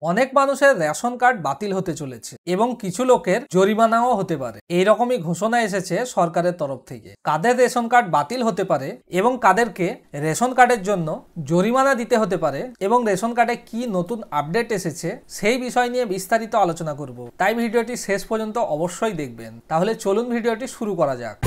অনেক মানুষের ration card বাতিল হতে চলেছে এবং কিছু লোকের জরিমানাও হতে পারে। এইরকমই ঘোষণা এসেছে সরকারের তরফ থেকে। কাদের রেশন কার্ড বাতিল হতে পারে এবং কাদেরকে রেশন কার্ডের জন্য জরিমানা দিতে হতে পারে এবং রেশন কার্ডে কি নতুন আপডেট এসেছে সেই বিষয় নিয়ে বিস্তারিত আলোচনা করব। তাই ভিডিওটি শেষ পর্যন্ত অবশ্যই দেখবেন। তাহলে চলুন ভিডিওটি শুরু করা যাক।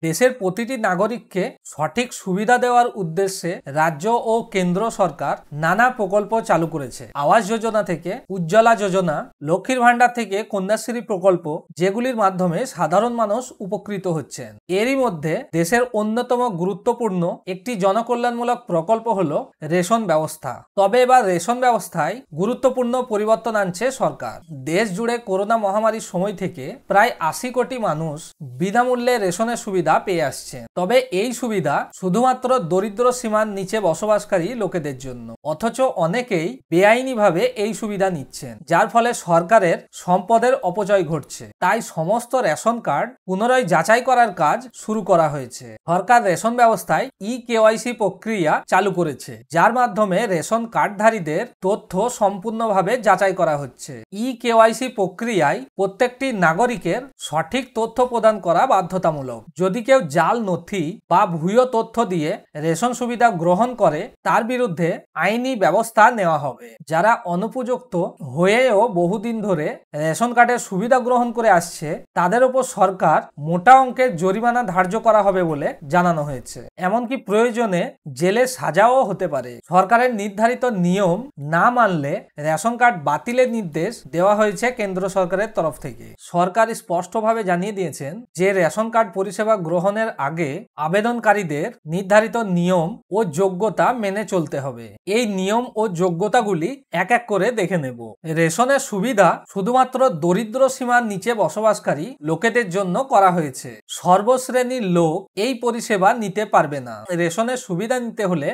দেশের প্রতিটি নাগরিককে সঠিক সুবিধা দেওয়ার উদ্দেশ্যে রাজ্য ও কেন্দ্র সরকার নানা প্রকল্প চালু করেছে। আবাস যোজনা থেকে উজ্জ্বলা যোজনা, লক্ষ্মীর ভান্ডার থেকে কন্যাশ্রী প্রকল্প, যেগুলির মাধ্যমে সাধারণ মানুষ উপকৃত হচ্ছেন। এরই মধ্যে দেশের অন্যতম গুরুত্বপূর্ণ একটি জনকল্যাণমূলক প্রকল্প হলো রেশন ব্যবস্থা। তবে এবার রেশন ব্যবস্থায় গুরুত্বপূর্ণ পরিবর্তন আনছে সরকার। দেশ জুড়ে করোনা মহামারীর সময় থেকে প্রায় ৮০ কোটি মানুষ বিনামূল্যে রেশনের সুবিধা পেয়ে আসছে। তবে এই সুবিধা শুধুমাত্র দরিদ্র সীমার নিচে বসবাসকারী লোকেদের জন্য, অথচ অনেকেই বেআইনিভাবে এই সুবিধা নিচ্ছেন, যার ফলে সরকারের সম্পদের অপচয় ঘটছে। তাই সমস্ত রেশন কার্ড পুনরায় যাচাই করার কাজ শুরু করা হয়েছে। সরকার রেশন ব্যবস্থায় কেওয়াইসি প্রক্রিয়া চালু করেছে, যার মাধ্যমে রেশন কার্ডধারীদের তথ্য সম্পূর্ণভাবে যাচাই করা হচ্ছে। কেওয়াইসি প্রক্রিয়ায় প্রত্যেকটি নাগরিকের সঠিক তথ্য প্রদান করা বাধ্যতামূলক। যদি কেউ জাল নথি বা ভুয়ো তথ্য দিয়ে রেশন সুবিধা গ্রহণ করে, তার বিরুদ্ধে আইনি ব্যবস্থা নেওয়া হবে। যারা অনুপযুক্ত হয়েও বহুদিন ধরে রেশন কার্ডের সুবিধা গ্রহণ করে আসছে, তাদের উপর সরকার মোটা অঙ্কের জরিমানা ধার্য করা হবে বলে জানানো হয়েছে। এমনকি প্রয়োজনে জেলে সাজাও হতে পারে। সরকারের নির্ধারিত নিয়ম না মানলে রেশন কার্ড বাতিলের নির্দেশ দেওয়া হয়েছে কেন্দ্র সরকারের তরফ থেকে। সরকার স্পষ্টভাবে জানিয়ে দিয়েছেন যে রেশন কার্ড পরিষেবা গ্রহণের আগে আবেদনকারীদের নির্ধারিত নিয়ম ও যোগ্যতা মেনে চলতে হবে। এই নিয়ম ও যোগ্যতাগুলি এক এক করে দেখে নেব। রেশনের সুবিধা শুধুমাত্র দরিদ্র সীমার নিচে বসবাসকারী লোকেদের জন্য করা হয়েছে। সর্বশ্রেণীর লোক এই পরিষেবা নিতে পারবে না। রেশনের সুবিধা নিতে হলে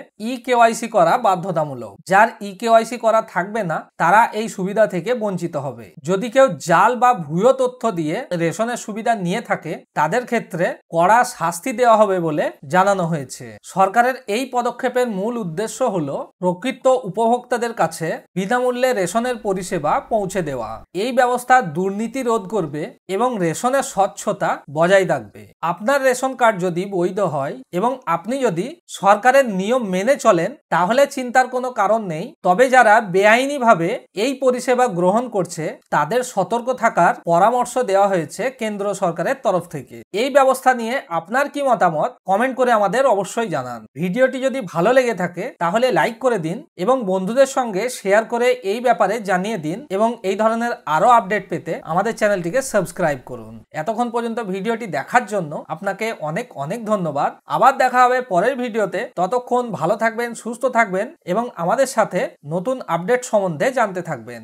কেওয়াইসি করা বাধ্যতামূলক। যার কেওয়াইসি করা থাকবে না, তারা এই সুবিধা থেকে বঞ্চিত হবে। যদি কেউ জাল বা ভুয়ো তথ্য দিয়ে রেশনের সুবিধা নিয়ে থাকে, তাদের ক্ষেত্রে কড়া শাস্তি দেওয়া হবে বলে জানানো হয়েছে। সরকারের এই পদক্ষেপের মূল উদ্দেশ্য হলো প্রকৃত উপভোক্তাদের কাছে বিনামূল্যে রেশনের পরিষেবা পৌঁছে দেওয়া। এই ব্যবস্থা দুর্নীতি রোধ করবে এবং রেশনের স্বচ্ছতা বজায় রাখবে। আপনার রেশন কার্ড যদি বৈধ হয় এবং আপনি যদি সরকারের নিয়ম মেনে চলেন, তাহলে চিন্তার কোনো কারণ নেই। তবে যারা বেআইনিভাবে এই পরিষেবা গ্রহণ করছে, তাদের সতর্ক থাকার পরামর্শ দেওয়া হয়েছে কেন্দ্র সরকারের তরফ থেকে। এই ব্যবস্থা নিয়ে আপনার কি মতামত কমেন্ট করে আমাদের অবশ্যই জানান। ভিডিওটি যদি ভালো লেগে থাকে তাহলে লাইক করে দিন এবং বন্ধুদের সঙ্গে শেয়ার করে এই ব্যাপারে জানিয়ে দিন এবং এই ধরনের আরো আপডেট পেতে আমাদের চ্যানেলটিকে সাবস্ক্রাইব করুন। এতক্ষণ পর্যন্ত ভিডিওটি দেখার জন্য আপনাকে অনেক অনেক ধন্যবাদ। আবার দেখা হবে পরের ভিডিওতে। ততক্ষণ ভালো থাকবেন, সুস্থ থাকবেন এবং আমাদের সাথে নতুন আপডেট সম্বন্ধে জানতে থাকবেন।